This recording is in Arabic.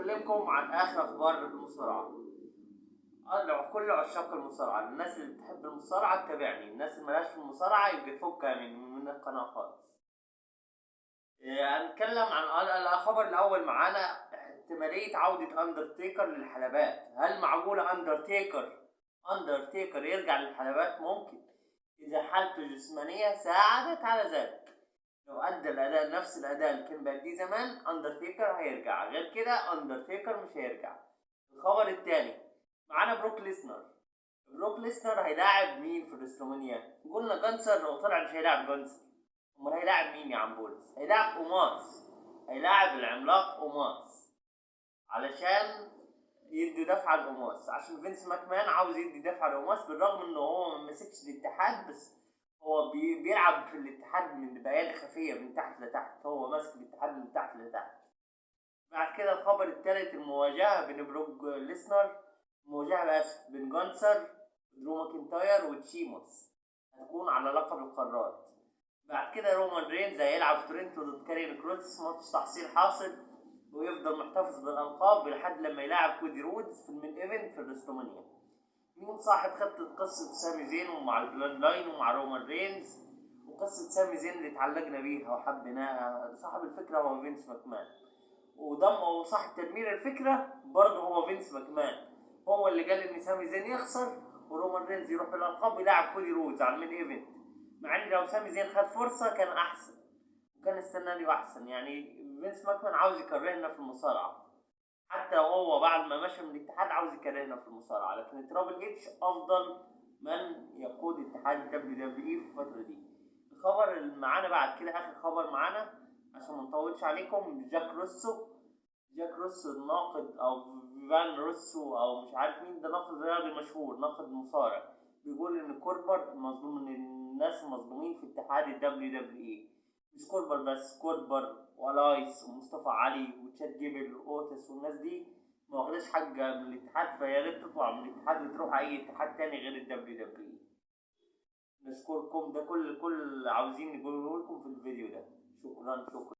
هكلمكم عن اخر اخبار المصارعه. لو كل عشاق المصارعه، الناس اللي بتحب المصارعه تتابعني، الناس اللي مالهاش في المصارعه يبقى تفكها من القناه خالص. هنتكلم عن الخبر الاول معانا، احتماليه عوده اندرتيكر للحلبات. هل معقوله اندرتيكر يرجع للحلبات؟ ممكن اذا حالته الجسمانيه ساعدت على ذلك. لو ادى الاداء نفس الاداء اللي كان بيأديه زمان، اندرتيكر هيرجع، غير كده اندرتيكر مش هيرجع. الخبر الثاني معانا بروك ليسنر هيلاعب مين في الريسلمانيا؟ قلنا جانسر، لو طلع مش هيلاعب جانسر، امال هيلاعب مين يا عم بولس؟ هيلاعب اوماس، هيلاعب العملاق اوماس علشان يدي دفعه لاوماس، عشان فينس ماكمان عاوز يدي دفعه لاوماس، بالرغم انه هو ما مسكش الاتحاد، بس هو بيلعب في الاتحاد من بيان خفيه من تحت لتحت، هو ماسك الاتحاد من تحت لتحت. بعد كده الخبر الثالث، المواجهه بين بروك ليسنر، بين جانسر، درو ماكنتاير وتشيموس، هتكون على لقب القارات. بعد كده رومان رينز هيلعب تورنتو ضد كارين كروس، ماتش تحصيل حاصل، ويفضل محتفظ بالالقاب لحد لما يلاعب كودي رودز في المين ايفنت في الريسلمانيا. مين صاحب خطة قصة سامي زين ومع البلاد لاين ومع رومان رينز؟ وقصة سامي زين اللي اتعلقنا بيها وحبيناها، صاحب الفكرة هو فينس ماكمان، وصاحب تدمير الفكرة برضه هو فينس ماكمان. هو اللي قال ان سامي زين يخسر ورومان رينز يروح بالالقاب ويلعب كودي رودز على المين ايفنت، مع ان لو سامي زين خد فرصة كان احسن وكان السيناريو احسن. يعني فينس ماكمان عاوز يكرهنا في المصارعة، حتى هو بعد ما مشى من الاتحاد عاوز يكرهنا في المصارعه، لكن ترابل اتش افضل من يقود اتحاد دبليو دبليو اي في الفتره دي. الخبر اللي معانا بعد كده، اخر خبر معانا عشان ما نطولش عليكم، جاك روسو الناقد، او فان روسو او مش عارف مين ده، ناقد رياضي مشهور، ناقد مصارع، بيقول ان كوربر مظلوم، من الناس المظلومين في اتحاد الدبليو دبليو اي. مش كوربر بس، كوربر والايس ومصطفى علي وتشاد جيبل واوتس والناس دي ما واخداش حاجه من الاتحاد، فيا ريت تطلع من الاتحاد وتروح اي اتحاد تاني غير الدبليو دبليو اي. نشكركم، ده كل عاوزين نقوله لكم في الفيديو ده. شكرا.